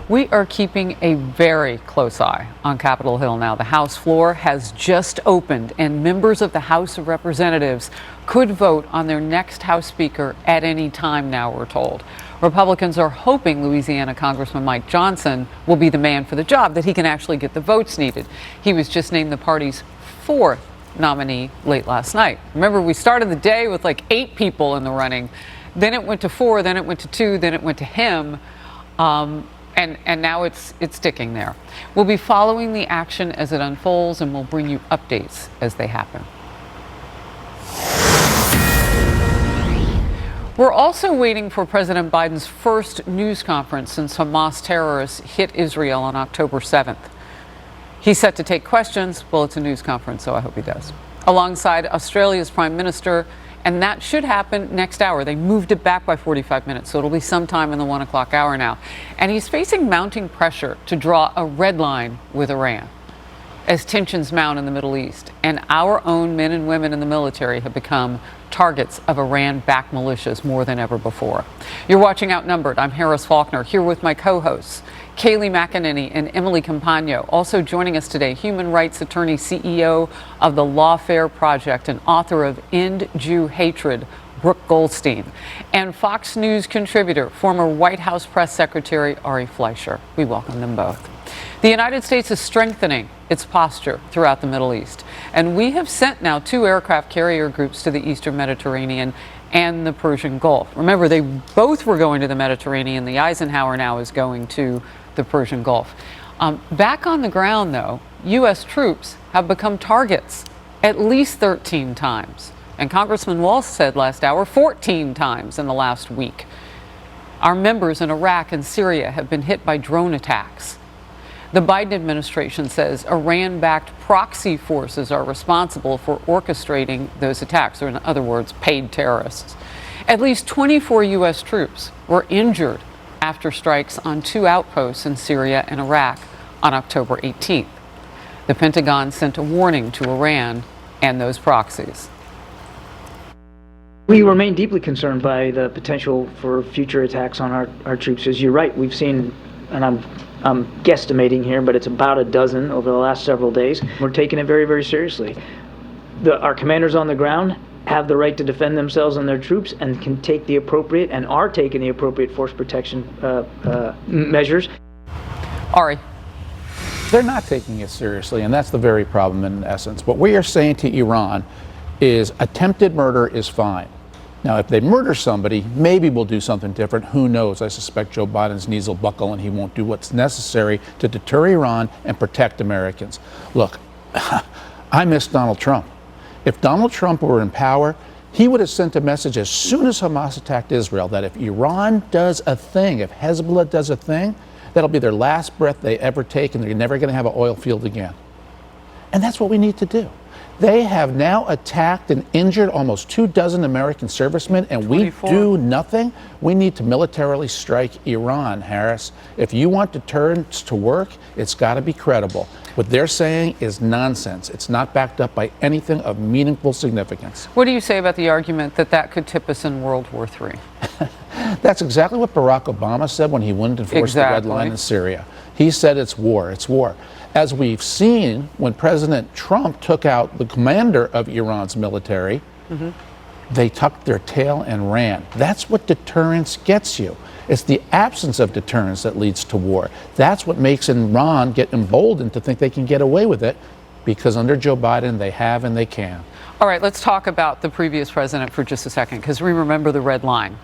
We are keeping a very close eye on Capitol Hill now. The House floor has just opened, and members of the House of Representatives could vote on their next House Speaker at any time now, we're told. Republicans are hoping Louisiana Congressman Mike Johnson will be the man for the job, that he can actually get the votes needed. He was just named the party's fourth nominee late last night. Remember, we started the day with like 8 people in the running. Then it went to 4, then it went to 2, then it went to him. And now it's sticking there. We'll be following the action as it unfolds, and we'll bring you updates as they happen. We're also waiting for President Biden's first news conference since Hamas terrorists hit Israel on October 7th. He's set to take questions. Well, it's a news conference, so I hope he does. Alongside Australia's Prime Minister, and that should happen next hour. They moved it back by 45 minutes, so it'll be sometime in the 1 o'clock hour now. And he's facing mounting pressure to draw a red line with Iran as tensions mount in the Middle East. And our own men and women in the military have become targets of Iran-backed militias more than ever before. You're watching Outnumbered. I'm Harris Faulkner, here with my co-hosts, Kayleigh McEnany and Emily Campagno. Also joining us today, human rights attorney, CEO of the Lawfare Project, and author of End Jew Hatred, Brooke Goldstein, and Fox News contributor, former White House press secretary Ari Fleischer. We welcome them both. The United States is strengthening its posture throughout the Middle East, and we have sent now 2 aircraft carrier groups to the Eastern Mediterranean and the Persian Gulf. Remember, they both were going to the Mediterranean. The Eisenhower now is going to the Persian Gulf. Back on the ground, though, U.S. troops have become targets at least 13 times. And Congressman Walsh said last hour 14 times in the last week. Our members in Iraq and Syria have been hit by drone attacks. The Biden administration says Iran-backed proxy forces are responsible for orchestrating those attacks, or in other words, paid terrorists. At least 24 U.S. troops were injured after strikes on 2 outposts in Syria and Iraq on October 18th. The Pentagon sent a warning to Iran and those proxies. We remain deeply concerned by the potential for future attacks on our troops. As you're right, we've seen, and I'm guesstimating here, but it's about a dozen over the last several days. We're taking it very, very seriously. Our commanders on the ground have the right to defend themselves and their troops, and can take the appropriate, and are taking the appropriate force protection measures. Ari. They're not taking it seriously, and that's the very problem in essence. What we are saying to Iran is attempted murder is fine. Now, if they murder somebody, maybe we'll do something different. Who knows? I suspect Joe Biden's knees will buckle and he won't do what's necessary to deter Iran and protect Americans. Look, I miss Donald Trump. If Donald Trump were in power, he would have sent a message as soon as Hamas attacked Israel that if Iran does a thing, if Hezbollah does a thing, that'll be their last breath they ever take, and they're never going to have an oil field again. And that's what we need to do. They have now attacked and injured almost 24 American servicemen, and we do nothing. We need to militarily strike Iran, Harris. If you want deterrence to work, it's got to be credible. What they're saying is nonsense. It's not backed up by anything of meaningful significance. What do you say about the argument that that could tip us in World War III? That's exactly what Barack Obama said when he wouldn't enforce the red line in Syria. He said it's war, it's war. As we've seen, when President Trump took out the commander of Iran's military, they tucked their tail and ran. That's what deterrence gets you. It's the absence of deterrence that leads to war. That's what makes Iran get emboldened to think they can get away with it, because under Joe Biden, they have and they can. All right, let's talk about the previous president for just a second, because we remember the red line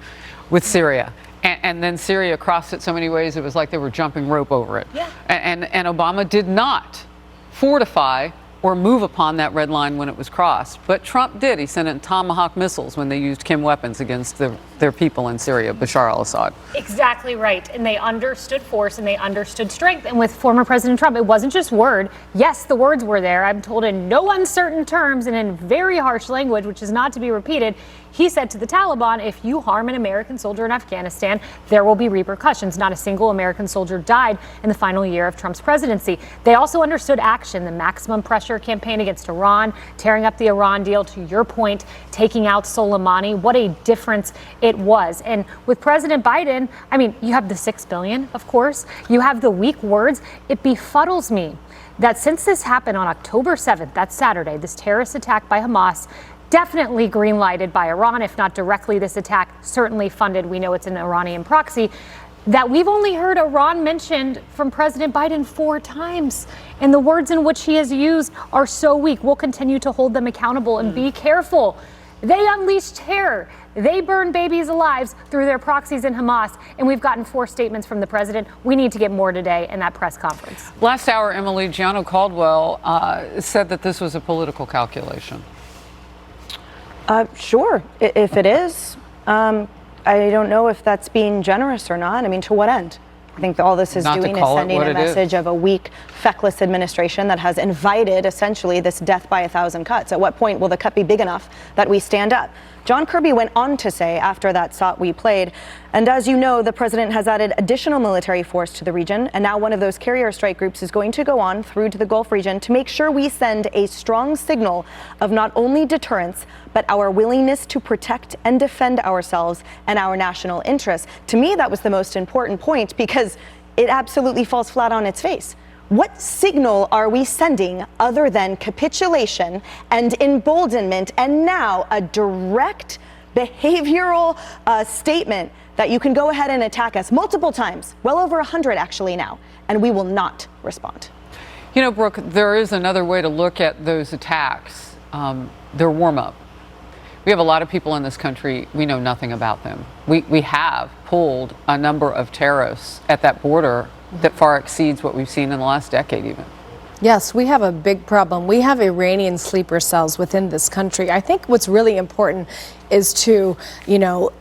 with Syria. And then Syria crossed it so many ways, it was like they were jumping rope over it. Yeah. And Obama did not fortify or move upon that red line when it was crossed. But Trump did. He sent in Tomahawk missiles when they used chem weapons against their people in Syria, Bashar al-Assad. Exactly right. And they understood force and they understood strength. And with former President Trump, it wasn't just word. Yes, the words were there. I'm told in no uncertain terms and in very harsh language, which is not to be repeated. He said to the Taliban, if you harm an American soldier in Afghanistan, there will be repercussions. Not a single American soldier died in the final year of Trump's presidency. They also understood action, the maximum pressure campaign against Iran, tearing up the Iran deal, to your point, taking out Soleimani. What a difference it it was. And with President Biden, I mean, you have the $6 billion, of course. You have the weak words. It befuddles me that since this happened on October 7th, that's Saturday, this terrorist attack by Hamas, definitely green-lighted by Iran, if not directly this attack, certainly funded, we know it's an Iranian proxy, that we've only heard Iran mentioned from President Biden 4 times. And the words in which he has used are so weak. We'll continue to hold them accountable and be careful. They unleash terror. They burn babies alive through their proxies in Hamas. And we've gotten 4 statements from the president. We need to get more today in that press conference. Last hour, Emily, Gianno Caldwell said that this was a political calculation. Sure, if it is. I don't know if that's being generous or not. I mean, to what end? I think all this is doing is sending a message of a weak, feckless administration that has invited essentially this death by 1,000 cuts. At what point will the cut be big enough that we stand up? John Kirby went on to say after that shot we played, and as you know, the president has added additional military force to the region, and now one of those carrier strike groups is going to go on through to the Gulf region to make sure we send a strong signal of not only deterrence, but our willingness to protect and defend ourselves and our national interests. To me, that was the most important point because it absolutely falls flat on its face. What signal are we sending other than capitulation and emboldenment and now a direct behavioral statement that you can go ahead and attack us multiple times, well over 100 actually now, and we will not respond? You know, Brooke, there is another way to look at those attacks. They're warm-up. We have a lot of people in this country, we know nothing about them. We have pulled a number of terrorists at that border that far exceeds what we've seen in the last decade even. Yes, we have a big problem. We have Iranian sleeper cells within this country. I think what's really important is to,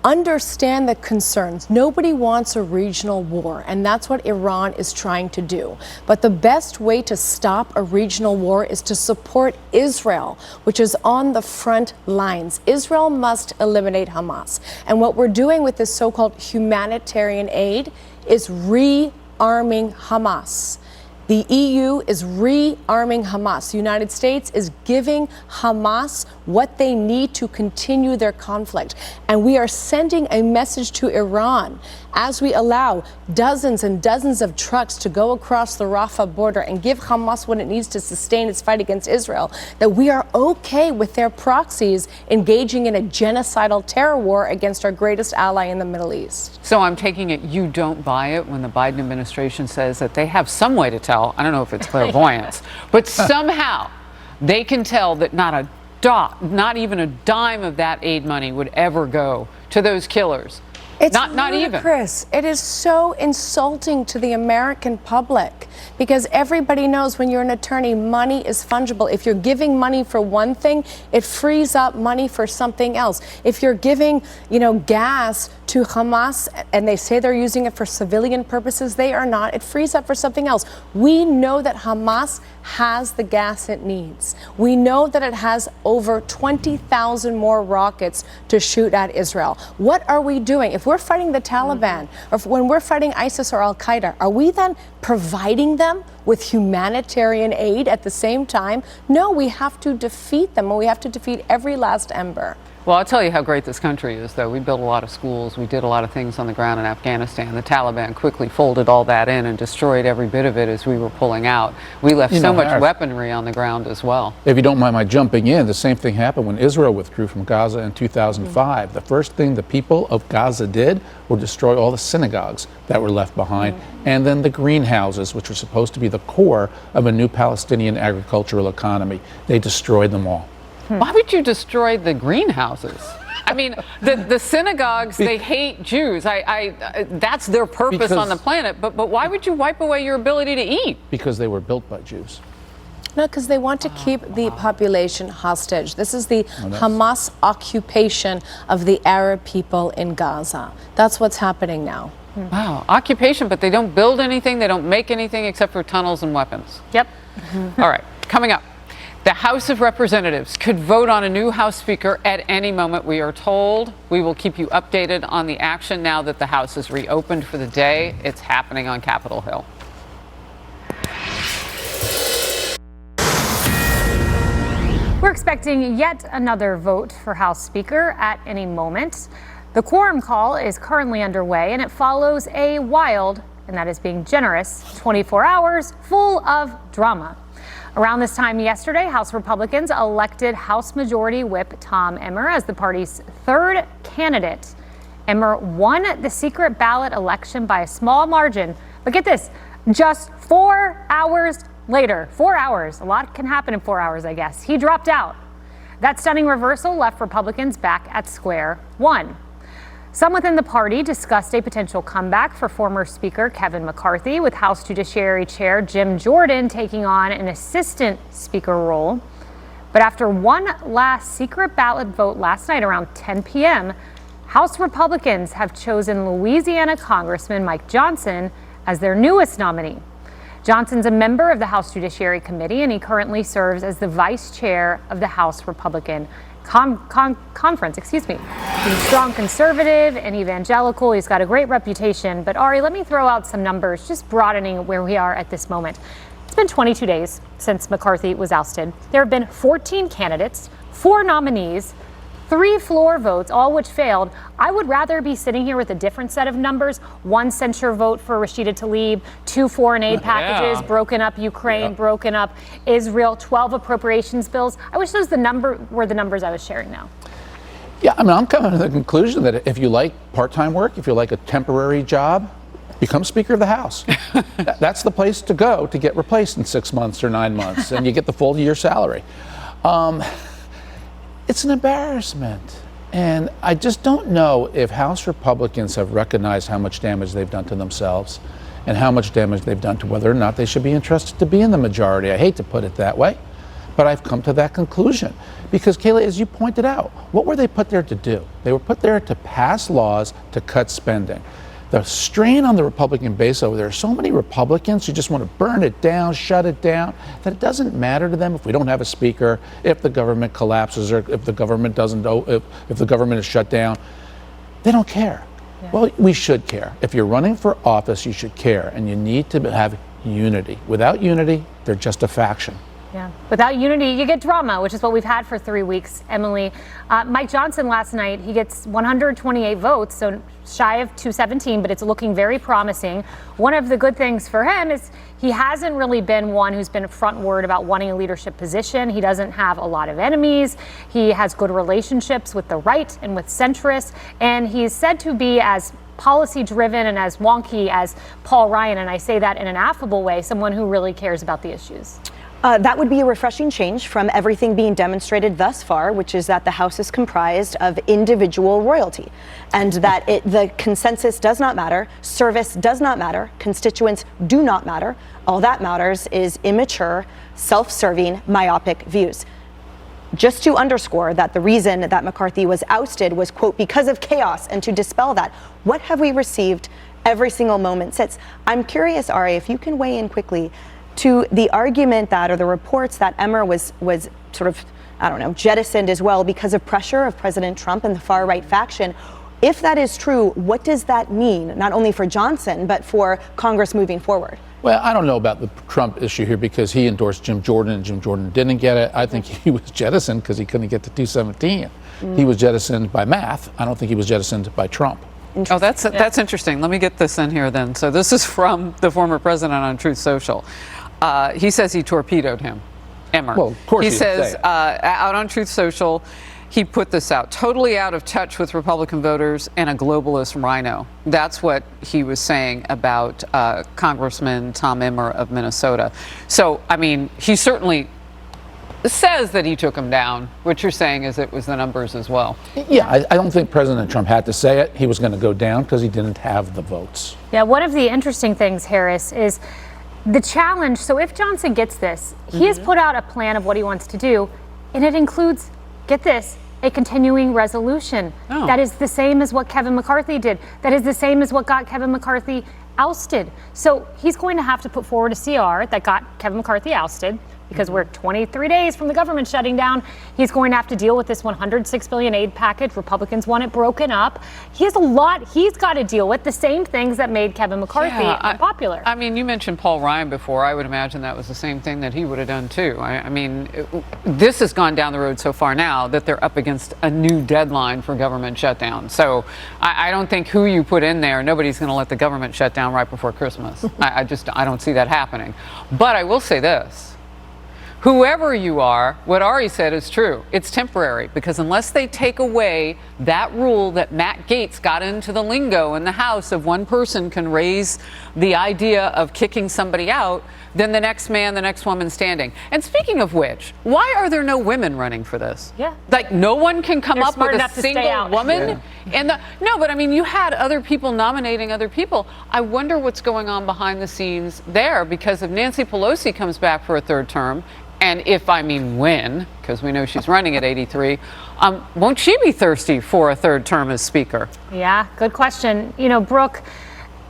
understand the concerns. Nobody wants a regional war, and that's what Iran is trying to do. But the best way to stop a regional war is to support Israel, which is on the front lines. Israel must eliminate Hamas. And what we're doing with this so-called humanitarian aid is rearming Hamas. The EU is rearming Hamas. The United States is giving Hamas what they need to continue their conflict. And we are sending a message to Iran as we allow dozens and dozens of trucks to go across the Rafah border and give Hamas what it needs to sustain its fight against Israel, that we are okay with their proxies engaging in a genocidal terror war against our greatest ally in the Middle East. So I'm taking it you don't buy it when the Biden administration says that they have some way to tell, I don't know if it's clairvoyance, but somehow they can tell that not even a dime of that aid money would ever go to those killers. It's not even. Chris, it is so insulting to the American public because everybody knows when you're an attorney, money is fungible. If you're giving money for one thing, it frees up money for something else. If you're giving, gas to Hamas and they say they're using it for civilian purposes, they are not. It frees up for something else. We know that Hamas has the gas it needs. We know that it has over 20,000 more rockets to shoot at Israel. What are we doing? If we're fighting the Taliban, or when we're fighting ISIS or Al Qaeda, are we then providing them with humanitarian aid at the same time? No, we have to defeat them, and we have to defeat every last ember. Well, I'll tell you how great this country is, though. We built a lot of schools. We did a lot of things on the ground in Afghanistan. The Taliban quickly folded all that in and destroyed every bit of it as we were pulling out. We left so much weaponry on the ground as well. If you don't mind my jumping in, the same thing happened when Israel withdrew from Gaza in 2005. The first thing the people of Gaza did was destroy all the synagogues that were left behind, and then the greenhouses, which were supposed to be the core of a new Palestinian agricultural economy. They destroyed them all. Why would you destroy the greenhouses? I mean, the synagogues, they hate Jews. That's their purpose on the planet. But why would you wipe away your ability to eat? Because they were built by Jews. No, because they want to keep the population hostage. This is the Hamas occupation of the Arab people in Gaza. That's what's happening now. Wow, occupation, but they don't build anything. They don't make anything except for tunnels and weapons. Yep. All right, coming up. The House of Representatives could vote on a new House Speaker at any moment, we are told. We will keep you updated on the action now that the House is reopened for the day. It's happening on Capitol Hill. We're expecting yet another vote for House Speaker at any moment. The quorum call is currently underway, and it follows a wild, and that is being generous, 24 hours full of drama. Around this time yesterday, House Republicans elected House Majority Whip Tom Emmer as the party's third candidate. Emmer won the secret ballot election by a small margin, but get this, just 4 hours later. 4 hours. A lot can happen in 4 hours, I guess. He dropped out. That stunning reversal left Republicans back at square one. Some within the party discussed a potential comeback for former Speaker Kevin McCarthy, with House Judiciary Chair Jim Jordan taking on an assistant speaker role. But after one last secret ballot vote last night around 10 p.m., House Republicans have chosen Louisiana Congressman Mike Johnson as their newest nominee. Johnson's a member of the House Judiciary Committee, and he currently serves as the vice chair of the House Republican Conference. He's a strong conservative and evangelical. He's got a great reputation. But Ari, let me throw out some numbers, just broadening where we are at this moment. It's been 22 days since McCarthy was ousted. There have been 14 candidates, 4 nominees, 3 floor votes, all which failed. I would rather be sitting here with a different set of numbers. 1 censure vote for Rashida Tlaib, 2 foreign aid packages, broken up Ukraine, broken up Israel, 12 appropriations bills. I wish those were the numbers I was sharing now. Yeah, I mean, I'm coming to the conclusion that if you like part-time work, if you like a temporary job, become Speaker of the House. That's the place to go to get replaced in 6 months or 9 months, and you get the full year salary. It's an embarrassment. And I just don't know if House Republicans have recognized how much damage they've done to themselves and how much damage they've done to whether or not they should be entrusted to be in the majority. I hate to put it that way, but I've come to that conclusion. Because, Kayla, as you pointed out, what were they put there to do? They were put there to pass laws to cut spending. The strain on the Republican base over there, so many Republicans who just want to burn it down, shut it down, that it doesn't matter to them if we don't have a speaker, if the government collapses, or if the government doesn't, if the government is shut down. They don't care. Yeah. Well, we should care. If you're running for office, you should care, and you need to have unity. Without unity, they're just a faction. Yeah. Without unity, you get drama, which is what we've had for 3 weeks, Emily. Mike Johnson last night, he gets 128 votes, so shy of 217, but it's looking very promising. One of the good things for him is he hasn't really been one who's been frontward about wanting a leadership position. He doesn't have a lot of enemies. He has good relationships with the right and with centrists, and he's said to be as policy driven and as wonky as Paul Ryan, and I say that in an affable way, someone who really cares about the issues. That would be a refreshing change from everything being demonstrated thus far, which is that the House is comprised of individual royalty, and that the consensus does not matter, service does not matter, constituents do not matter. All that matters is immature, self-serving, myopic views. Just to underscore that the reason that McCarthy was ousted was, quote, because of chaos, and to dispel that, what have we received every single moment since? I'm curious, Ari, if you can weigh in quickly to the argument that, or the reports that Emmer was sort of, I don't know, jettisoned as well because of pressure of President Trump and the far right faction. If that is true, what does that mean, not only for Johnson, but for Congress moving forward? Well, I don't know about the Trump issue here because he endorsed Jim Jordan and Jim Jordan didn't get it. I think he was jettisoned because he couldn't get to 217. He was jettisoned by math. I don't think he was jettisoned by Trump. Oh, that's interesting. Let me get this in here then. So this is from the former president on Truth Social. He says he torpedoed him, Emmer. Well, of course he says out on Truth Social, he put this out, totally out of touch with Republican voters and a globalist rhino. That's what he was saying about Congressman Tom Emmer of Minnesota. So, I mean, he certainly says that he took him down. What you're saying is it was the numbers as well. Yeah, I don't think President Trump had to say it. He was going to go down because he didn't have the votes. Yeah, one of the interesting things, Harris, is the challenge. So if Johnson gets this, he has put out a plan of what he wants to do, and it includes, get this, a continuing resolution. Oh. That is the same as what Kevin McCarthy did. That is the same as what got Kevin McCarthy ousted. So he's going to have to put forward a CR that got Kevin McCarthy ousted, because we're 23 days from the government shutting down. He's going to have to deal with this $106 billion aid package. Republicans want it broken up. He has a lot he's got to deal with, the same things that made Kevin McCarthy unpopular. I mean, you mentioned Paul Ryan before. I would imagine that was the same thing that he would have done too. I mean, this has gone down the road so far now that they're up against a new deadline for government shutdown. So I don't think who you put in there, nobody's going to let the government shut down right before Christmas. I don't see that happening. But I will say this. Whoever you are, what Ari said is true. It's temporary, because unless they take away that rule that Matt Gaetz got into the lingo in the House of one person can raise the idea of kicking somebody out, then the next man, the next woman standing. And speaking of which, why are there no women running for this? Yeah. Like no one can come They're up with smart a enough to stay single out. woman? Yeah. No, but I mean, you had other people nominating other people. I wonder what's going on behind the scenes there, because if Nancy Pelosi comes back for a third term, and when, because we know she's running at 83, won't she be thirsty for a third term as Speaker? Yeah, good question. You know, Brooke,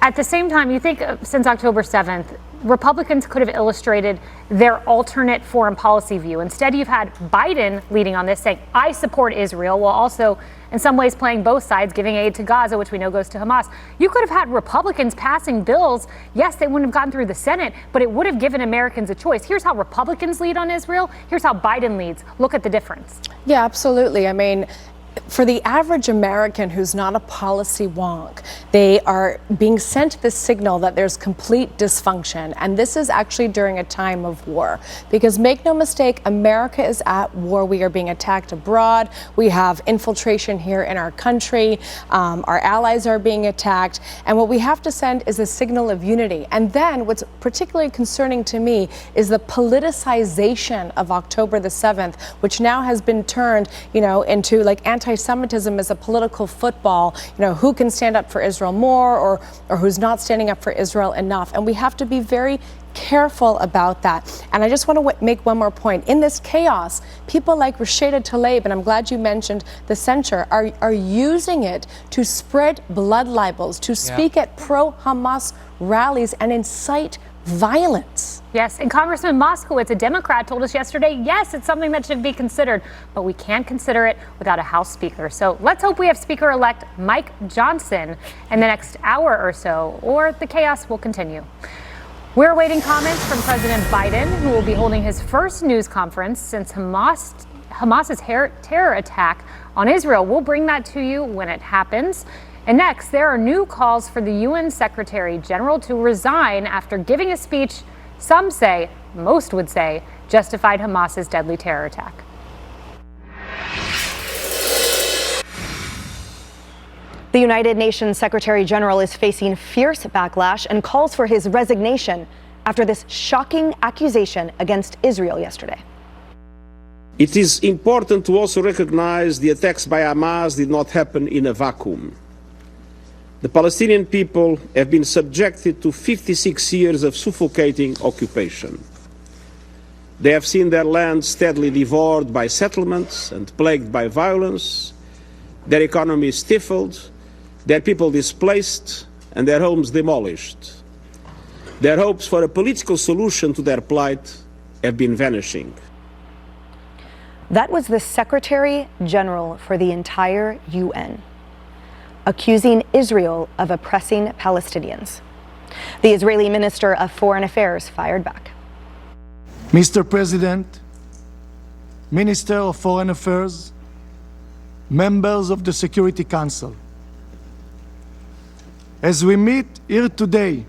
at the same time, you think since October 7th, Republicans could have illustrated their alternate foreign policy view. Instead, you've had Biden leading on this, saying, I support Israel, while also in some ways playing both sides, giving aid to Gaza, which we know goes to Hamas. You could have had Republicans passing bills. Yes, they wouldn't have gotten through the Senate, but it would have given Americans a choice. Here's how Republicans lead on Israel. Here's how Biden leads. Look at the difference. Yeah, absolutely. I mean, for the average American who's not a policy wonk, they are being sent this signal that there's complete dysfunction. And this is actually during a time of war. Because make no mistake, America is at war. We are being attacked abroad. We have infiltration here in our country. Our allies are being attacked. And what we have to send is a signal of unity. And then what's particularly concerning to me is the politicization of October the 7th, which now has been turned, into like anti-Semitism as a political football, who can stand up for Israel more or who's not standing up for Israel enough. And we have to be very careful about that. And I just want to make one more point. In this chaos, people like Rashida Tlaib, and I'm glad you mentioned the censure, are using it to spread blood libels, to speak at pro-Hamas rallies and incite violence. Yes, and Congressman Moskowitz, a Democrat, told us yesterday, yes, it's something that should be considered, but we can't consider it without a House Speaker. So let's hope we have Speaker-elect Mike Johnson in the next hour or so, or the chaos will continue. We're awaiting comments from President Biden, who will be holding his first news conference since Hamas's terror attack on Israel. We'll bring that to you when it happens. And next, there are new calls for the UN Secretary General to resign after giving a speech some say, most would say, justified Hamas's deadly terror attack. The United Nations Secretary General is facing fierce backlash and calls for his resignation after this shocking accusation against Israel yesterday. It is important to also recognize the attacks by Hamas did not happen in a vacuum. The Palestinian people have been subjected to 56 years of suffocating occupation. They have seen their land steadily devoured by settlements and plagued by violence, their economy stifled, their people displaced, and their homes demolished. Their hopes for a political solution to their plight have been vanishing. That was the Secretary General for the entire UN, accusing Israel of oppressing Palestinians. The Israeli Minister of Foreign Affairs fired back. Mr. President, Minister of Foreign Affairs, members of the Security Council, as we meet here today,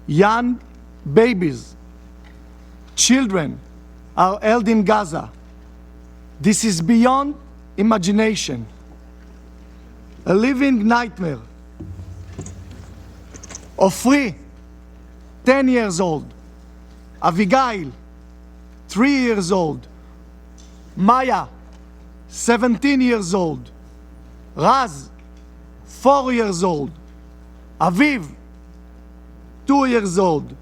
young babies, children are held in Gaza. This is beyond imagination. A living nightmare. Ofri, 10 years old. Avigail, 3 years old. Maya, 17 years old. Raz, 4 years old. Aviv, 2 years old.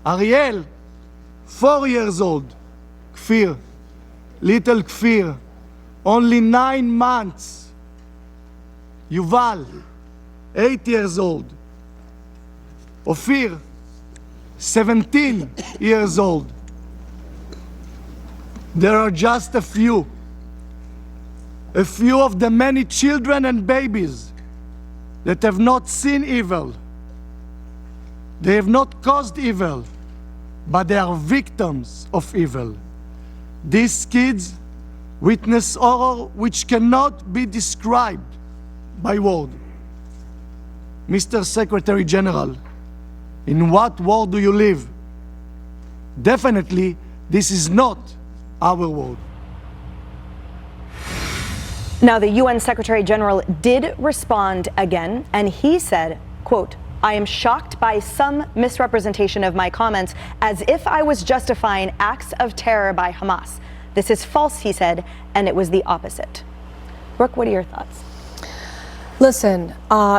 Ariel, 4 years old. Kfir, little Kfir, only 9 months. Yuval, 8 years old. Ofir, 17 years old. There are just a few of the many children and babies that have not seen evil. They have not caused evil, but they are victims of evil. These kids witness horror which cannot be described by word. Mr. Secretary General, in what world do you live? Definitely, this is not our world. Now, the UN Secretary General did respond again, and he said, quote, "I am shocked by some misrepresentation of my comments as if I was justifying acts of terror by Hamas. This is false," he said, and it was the opposite. Brooke, what are your thoughts? Listen,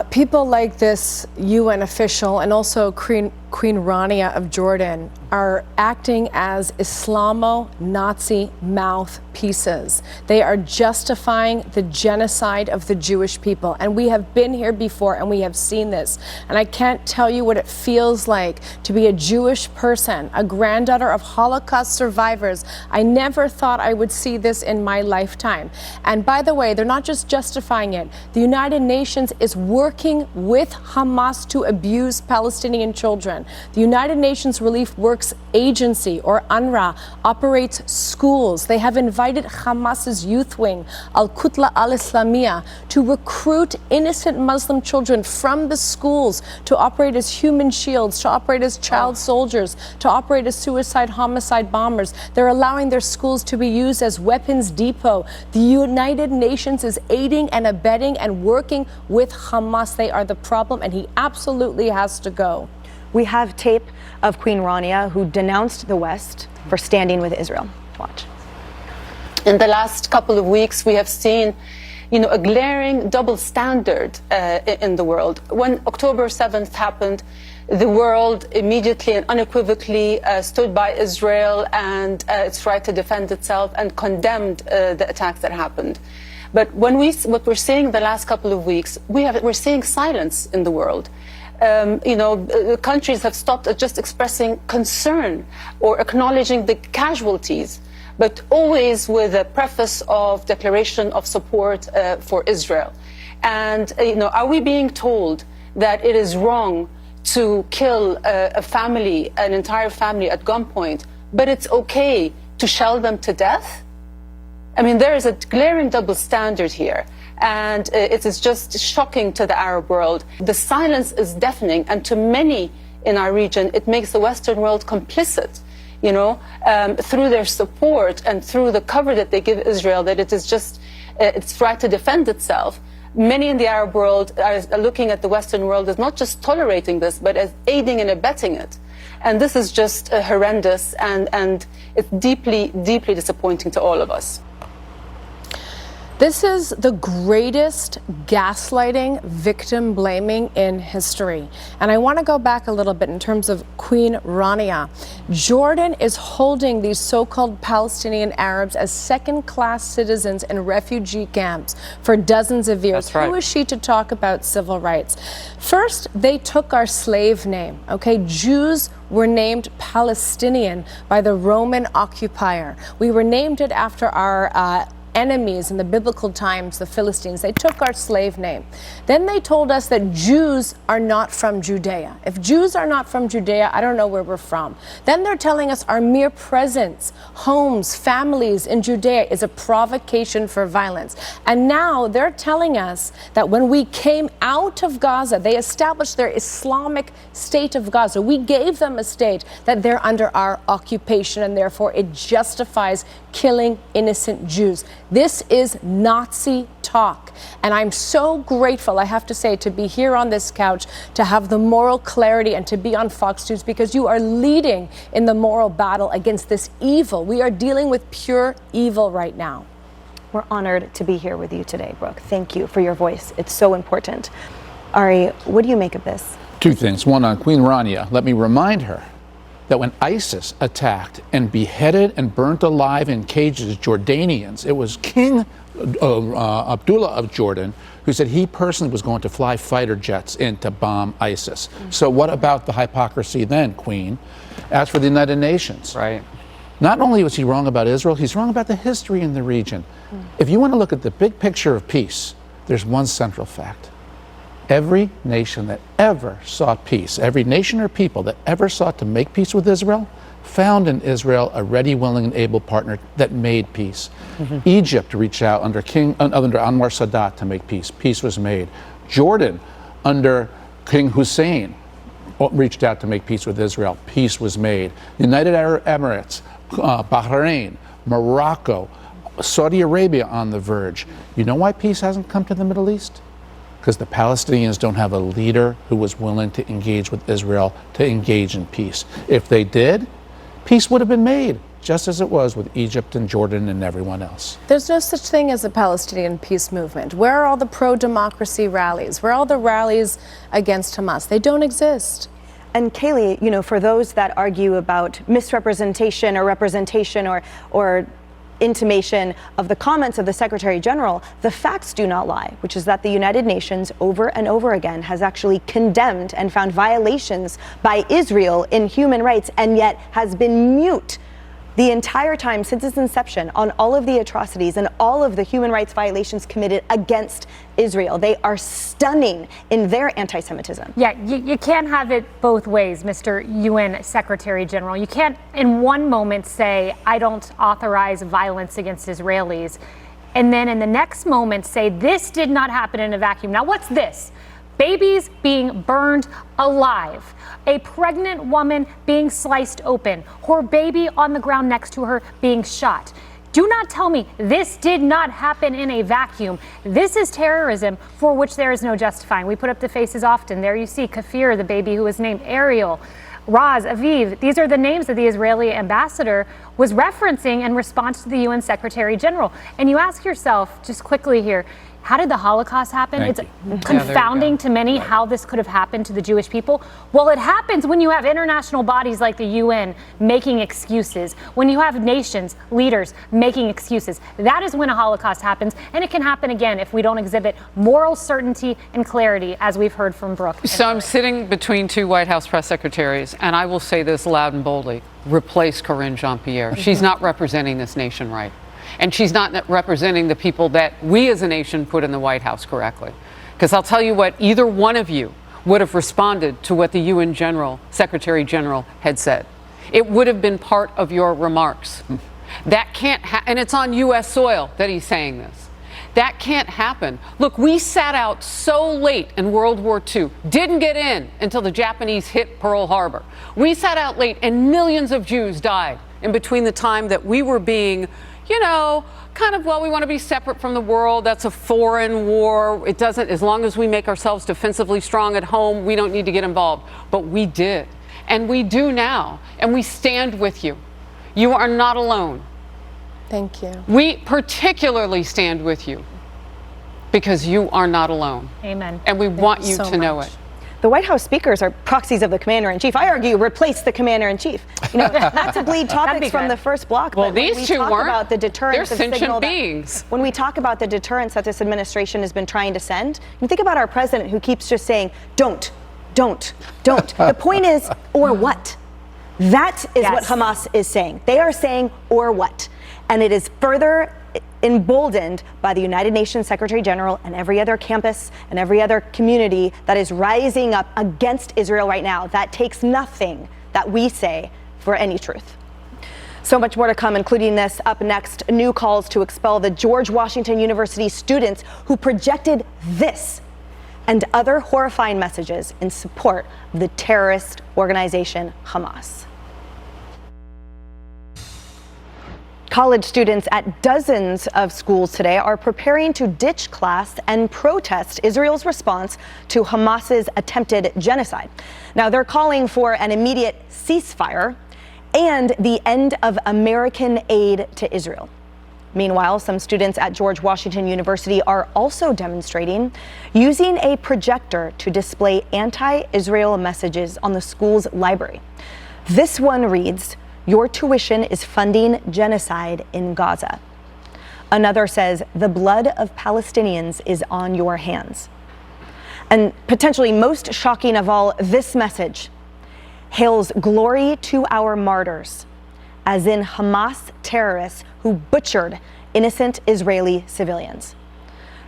people like this UN official and also Queen Rania of Jordan are acting as Islamo-Nazi mouthpieces. They are justifying the genocide of the Jewish people. And we have been here before and we have seen this. And I can't tell you what it feels like to be a Jewish person, a granddaughter of Holocaust survivors. I never thought I would see this in my lifetime. And by the way, they're not just justifying it. The United Nations is working with Hamas to abuse Palestinian children. The United Nations Relief Works Agency, or UNRWA, operates schools. They have invited Hamas's youth wing, Al-Qutla al-Islamiyah, to recruit innocent Muslim children from the schools to operate as human shields, to operate as child soldiers, to operate as suicide homicide bombers. They're allowing their schools to be used as weapons depot. The United Nations is aiding and abetting and working with Hamas. They are the problem, and he absolutely has to go. We have tape of Queen Rania, who denounced the West for standing with Israel. Watch. In the last couple of weeks, we have seen, a glaring double standard in the world. When October 7th happened, the world immediately and unequivocally stood by Israel and its right to defend itself and condemned the attacks that happened. But what we're seeing the last couple of weeks, we're seeing silence in the world. Countries have stopped at just expressing concern or acknowledging the casualties, but always with a preface of declaration of support for Israel. And, are we being told that it is wrong to kill a family, an entire family at gunpoint, but it's okay to shell them to death? I mean, there is a glaring double standard here. And it is just shocking to the Arab world. The silence is deafening, and to many in our region, it makes the Western world complicit, through their support and through the cover that they give Israel, that it is just its right to defend itself. Many in the Arab world are looking at the Western world as not just tolerating this, but as aiding and abetting it. And this is just horrendous, and it's deeply, deeply disappointing to all of us. This is the greatest gaslighting, victim blaming in history. And I want to go back a little bit in terms of Queen Rania. Jordan is holding these so-called Palestinian Arabs as second-class citizens in refugee camps for dozens of years. That's right. Who is she to talk about civil rights? First, they took our slave name, okay? Jews were named Palestinian by the Roman occupier. We were named it after our enemies in the biblical times, the Philistines. They took our slave name. Then they told us that Jews are not from Judea. If Jews are not from Judea, I don't know where we're from. Then they're telling us our mere presence, homes, families in Judea is a provocation for violence. And now they're telling us that when we came out of Gaza, they established their Islamic state of Gaza. We gave them a state, that they're under our occupation, and therefore it justifies killing innocent Jews. This is Nazi talk. And I'm so grateful, I have to say, to be here on this couch, to have the moral clarity and to be on Fox News, because you are leading in the moral battle against this evil. We are dealing with pure evil right now. We're honored to be here with you today, Brooke. Thank you for your voice. It's so important. Ari, what do you make of this? Two things. One, on Queen Rania, let me remind her that when ISIS attacked and beheaded and burnt alive in cages Jordanians, it was King Abdullah of Jordan, who said he personally was going to fly fighter jets in to bomb ISIS. So what about the hypocrisy then, Queen? As for the United Nations, right? Not only was he wrong about Israel, he's wrong about the history in the region. If you want to look at the big picture of peace, there's one central fact. Every nation that ever sought peace, every nation or people that ever sought to make peace with Israel, found in Israel a ready, willing, and able partner that made peace. Egypt reached out under Anwar Sadat to make peace. Peace was made. Jordan, under King Hussein, reached out to make peace with Israel. Peace was made. The United Arab Emirates, Bahrain, Morocco, Saudi Arabia on the verge. You know why peace hasn't come to the Middle East? Because the Palestinians don't have a leader who was willing to engage with Israel, to engage in peace. If they did, peace would have been made, just as it was with Egypt and Jordan and everyone else. There's no such thing as a Palestinian peace movement. Where are all the pro-democracy rallies? Where are all the rallies against Hamas? They don't exist. And Kayleigh, you know, for those that argue about misrepresentation or representation or intimation of the comments of the Secretary General, the facts do not lie, which is that the United Nations over and over again has actually condemned and found violations by Israel in human rights, and yet has been mute the entire time since its inception on all of the atrocities and all of the human rights violations committed against Israel. They are stunning in their anti-Semitism. Yeah, you can't have it both ways, Mr. UN Secretary General. You can't in one moment say, I don't authorize violence against Israelis, and then in the next moment say, this did not happen in a vacuum. Now, what's this? Babies being burned alive, a pregnant woman being sliced open, her baby on the ground next to her being shot. Do not tell me this did not happen in a vacuum. This is terrorism for which there is no justifying. We put up the faces often. There you see Kafir, the baby who was named Ariel, Raz, Aviv. These are the names that the Israeli ambassador was referencing in response to the UN Secretary General. And you ask yourself, just quickly here, how did the Holocaust happen? It's confounding to many how this could have happened to the Jewish people. Well, it happens when you have international bodies like the UN making excuses, when you have nations, leaders making excuses. That is when a Holocaust happens, and it can happen again if we don't exhibit moral certainty and clarity, as we've heard from Brooke. So I'm sitting between two White House press secretaries, and I will say this loud and boldly: replace Karine Jean-Pierre. She's not representing this nation right. And she's not representing the people that we as a nation put in the White House correctly. Because I'll tell you what, either one of you would have responded to what the UN Secretary General had said. It would have been part of your remarks. That can't and it's on U.S. soil that he's saying this. That can't happen. Look, we sat out so late in World War II, didn't get in until the Japanese hit Pearl Harbor. We sat out late and millions of Jews died in between the time that we were being, you know, kind of, well, we want to be separate from the world. That's a foreign war. It doesn't, as long as we make ourselves defensively strong at home, we don't need to get involved. But we did. And we do now. And we stand with you. You are not alone. Thank you. We particularly stand with you because you are not alone. Amen. And we want you to know it. The White House speakers are proxies of the commander-in-chief. I argue replace the commander-in-chief. You know, not to bleed topics from the first block, well, but these when we two talk weren't. about the deterrence They're sentient beings. When we talk about the deterrence that this administration has been trying to send, you think about our president who keeps just saying, don't. The point is, or what? That is what Hamas is saying. They are saying, or what? And it is further emboldened by the United Nations Secretary General and every other campus and every other community that is rising up against Israel right now. That takes nothing that we say for any truth. So much more to come, including this. Up next, new calls to expel the George Washington University students who projected this and other horrifying messages in support of the terrorist organization Hamas. College students at dozens of schools today are preparing to ditch class and protest Israel's response to Hamas's attempted genocide. Now, they're calling for an immediate ceasefire and the end of American aid to Israel. Meanwhile, some students at George Washington University are also demonstrating, using a projector to display anti-Israel messages on the school's library. This one reads, "Your tuition is funding genocide in Gaza." Another says, the blood of Palestinians is on your hands. And potentially most shocking of all, this message hails glory to our martyrs, as in Hamas terrorists who butchered innocent Israeli civilians.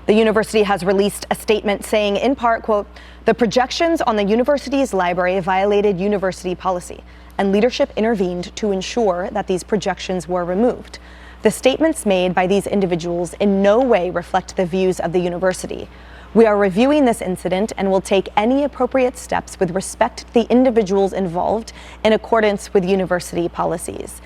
The university has released a statement saying, in part, quote, the projections on the university's library violated university policy, and leadership intervened to ensure that these projections were removed. The statements made by these individuals in no way reflect the views of the university. We are reviewing this incident and will take any appropriate steps with respect to the individuals involved in accordance with university policies.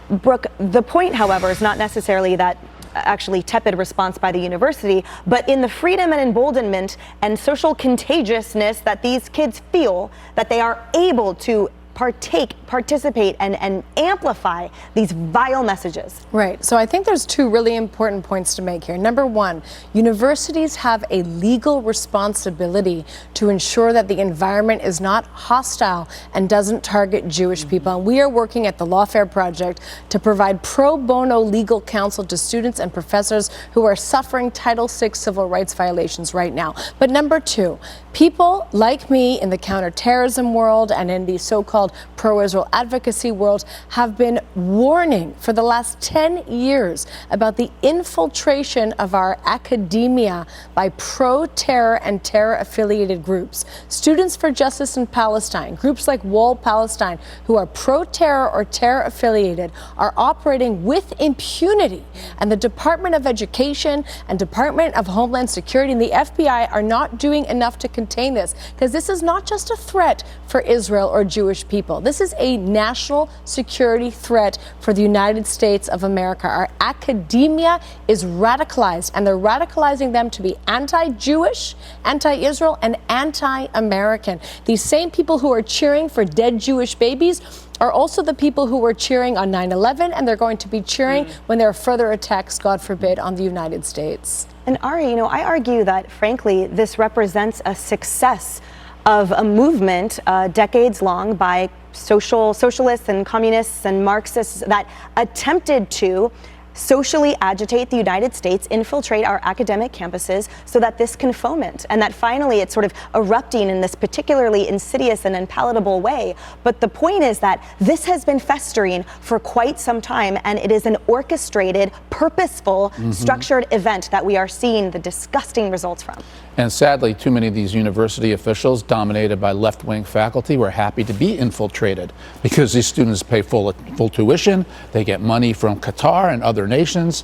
Brooke, the point, however, is not necessarily that actually tepid response by the university, but in the freedom and emboldenment and social contagiousness that these kids feel that they are able to participate, and amplify these vile messages. Right. So I think there's two really important points to make here. Number one, universities have a legal responsibility to ensure that the environment is not hostile and doesn't target Jewish people. And we are working at the Lawfare project to provide pro bono legal counsel to students and professors who are suffering Title VI civil rights violations right now. But number two, people like me in the counterterrorism world and in the so-called pro-Israel advocacy world have been warning for the last 10 years about the infiltration of our academia by pro-terror and terror-affiliated groups. Students for Justice in Palestine, groups like Wall Palestine, who are pro-terror or terror-affiliated, are operating with impunity. And the Department of Education and Department of Homeland Security and the FBI are not doing enough to contain this, because this is not just a threat for Israel or Jewish people. This is a national security threat for the United States of America. Our academia is radicalized, and they're radicalizing them to be anti-Jewish, anti-Israel, and anti-American. These same people who are cheering for dead Jewish babies are also the people who were cheering on 9/11, and they're going to be cheering when there are further attacks, God forbid, on the United States. And Ari, I argue that, frankly, this represents a success of a movement decades long by socialists and communists and Marxists that attempted to socially agitate the United States, infiltrate our academic campuses so that this can foment, and that finally it's sort of erupting in this particularly insidious and unpalatable way. But the point is that this has been festering for quite some time, and it is an orchestrated, purposeful, structured event that we are seeing the disgusting results from. And sadly, too many of these university officials, dominated by left-wing faculty, were happy to be infiltrated because these students pay full tuition, they get money from Qatar and other nations.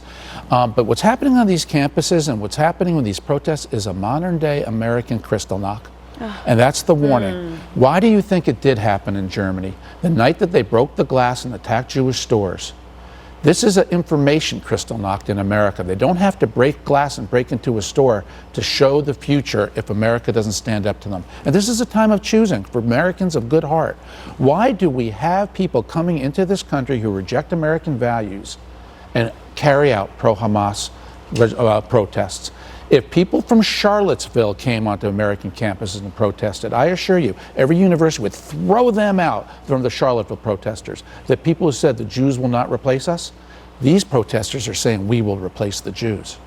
But what's happening on these campuses and what's happening with these protests is a modern-day American Kristallnacht. And that's the warning. Why do you think it did happen in Germany? The night that they broke the glass and attacked Jewish stores. This is an information Kristallnacht in America. They don't have to break glass and break into a store to show the future if America doesn't stand up to them. And this is a time of choosing for Americans of good heart. Why do we have people coming into this country who reject American values and carry out pro-Hamas protests? If people from Charlottesville came onto American campuses and protested, I assure you, every university would throw them out from the Charlottesville protesters. The people who said the Jews will not replace us, these protesters are saying we will replace the Jews.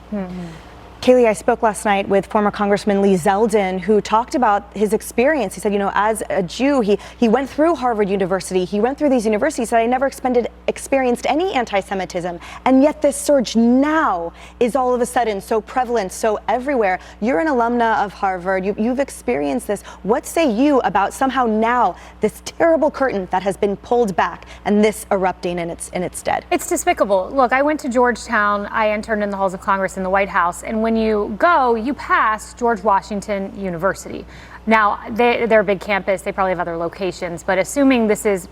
Kaylee, I spoke last night with former Congressman Lee Zeldin, who talked about his experience. He said, as a Jew, he went through Harvard University, he went through these universities, that I never experienced any anti-Semitism. And yet this surge now is all of a sudden so prevalent, so everywhere. You're an alumna of Harvard, you've experienced this. What say you about somehow now this terrible curtain that has been pulled back and this erupting in its stead? It's despicable. Look, I went to Georgetown, I interned in the halls of Congress in the White House, and when you go, you pass George Washington University. Now, they're a big campus, they probably have other locations, but assuming this is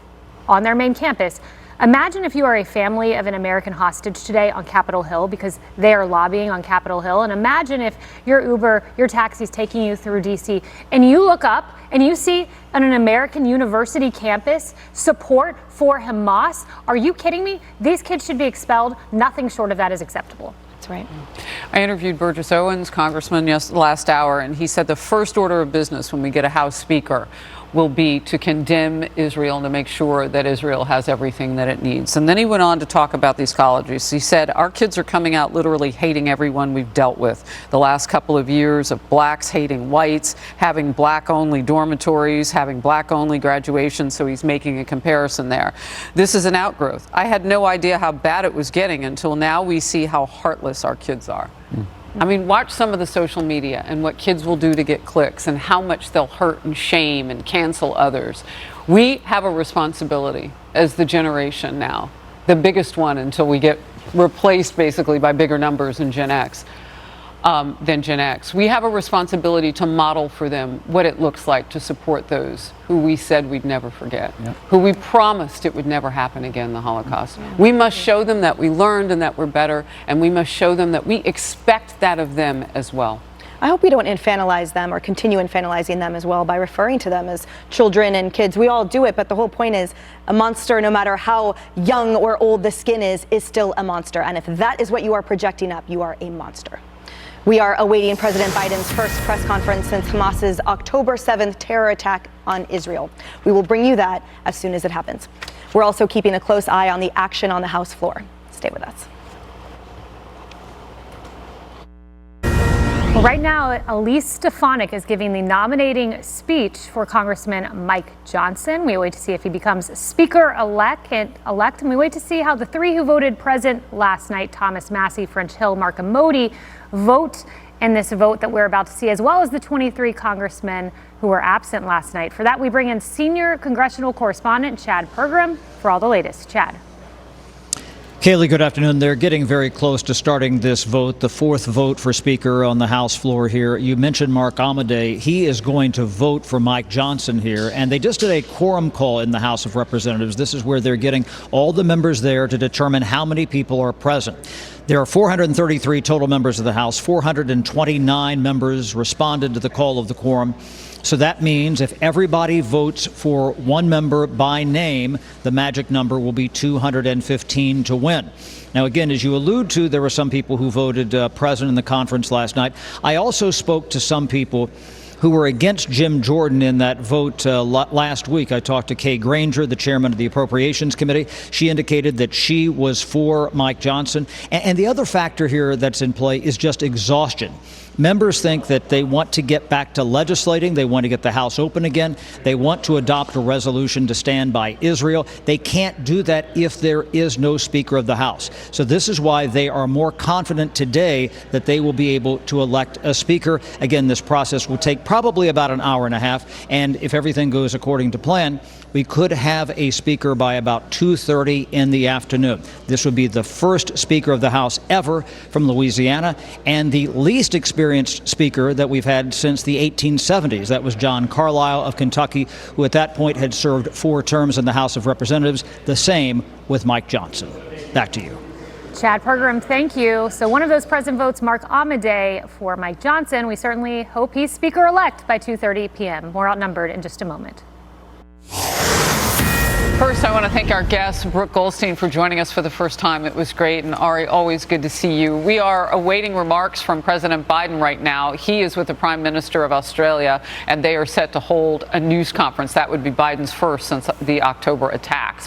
on their main campus, imagine if you are a family of an American hostage today on Capitol Hill because they are lobbying on Capitol Hill. And imagine if your Uber, your taxi's taking you through DC and you look up and you see on an American university campus support for Hamas. Are you kidding me? These kids should be expelled. Nothing short of that is acceptable. That's right. I interviewed Burgess Owens, congressman, last hour, and he said the first order of business when we get a House Speaker will be to condemn Israel and to make sure that Israel has everything that it needs. And then he went on to talk about these colleges. He said, our kids are coming out literally hating everyone we've dealt with. The last couple of years of blacks hating whites, having black-only dormitories, having black-only graduation, so he's making a comparison there. This is an outgrowth. I had no idea how bad it was getting until now we see how heartless our kids are. I mean, watch some of the social media and what kids will do to get clicks and how much they'll hurt and shame and cancel others. We have a responsibility as the generation now, the biggest one until we get replaced basically by bigger numbers in Gen X. Than Gen X. We have a responsibility to model for them what it looks like to support those who we said we'd never forget, who we promised it would never happen again, the Holocaust. We must show them that we learned and that we're better, and we must show them that we expect that of them as well. I hope we don't infantilize them or continue infantilizing them as well by referring to them as children and kids. We all do it, but the whole point is a monster, no matter how young or old the skin is still a monster. And if that is what you are projecting up, you are a monster. We are awaiting President Biden's first press conference since Hamas's October 7th terror attack on Israel. We will bring you that as soon as it happens. We're also keeping a close eye on the action on the House floor. Stay with us. Well, right now, Elise Stefanik is giving the nominating speech for Congressman Mike Johnson. We wait to see if he becomes Speaker-elect, and we wait to see how the three who voted present last night, Thomas Massie, French Hill, Mark Amodi, vote in this vote that we're about to see, as well as the 23 congressmen who were absent last night. For that, we bring in senior congressional correspondent Chad Pergram for all the latest. Chad. Kaylee, good afternoon. They're getting very close to starting this vote, the fourth vote for Speaker on the House floor here. You mentioned Mark Amodei. He is going to vote for Mike Johnson here, and they just did a quorum call in the House of Representatives. This is where they're getting all the members there to determine how many people are present. There are 433 total members of the House. 429 members responded to the call of the quorum. So that means if everybody votes for one member by name, the magic number will be 215 to win. Now, again, as you allude to, there were some people who voted present in the conference last night. I also spoke to some people who were against Jim Jordan in that vote last week. I talked to Kay Granger, the chairman of the Appropriations Committee. She indicated that she was for Mike Johnson. And the other factor here that's in play is just exhaustion. Members think that they want to get back to legislating. They want to get the House open again. They want to adopt a resolution to stand by Israel. They can't do that if there is no Speaker of the House. So this is why they are more confident today that they will be able to elect a Speaker. Again, this process will take probably about an hour and a half. And if everything goes according to plan, we could have a Speaker by about 2:30 in the afternoon. This would be the first Speaker of the House ever from Louisiana and the least experienced Speaker that we've had since the 1870s. That was John Carlisle of Kentucky, who at that point had served 4 terms in the House of Representatives. The same with Mike Johnson. Back to you. Chad Pergram, thank you. So one of those present votes, Mark Amodei for Mike Johnson. We certainly hope he's Speaker-elect by 2:30 p.m. More Outnumbered in just a moment. First, I want to thank our guest, Brooke Goldstein, for joining us for the first time. It was great. And Ari, always good to see you. We are awaiting remarks from President Biden right now. He is with the Prime Minister of Australia, and they are set to hold a news conference. That would be Biden's first since the October attacks.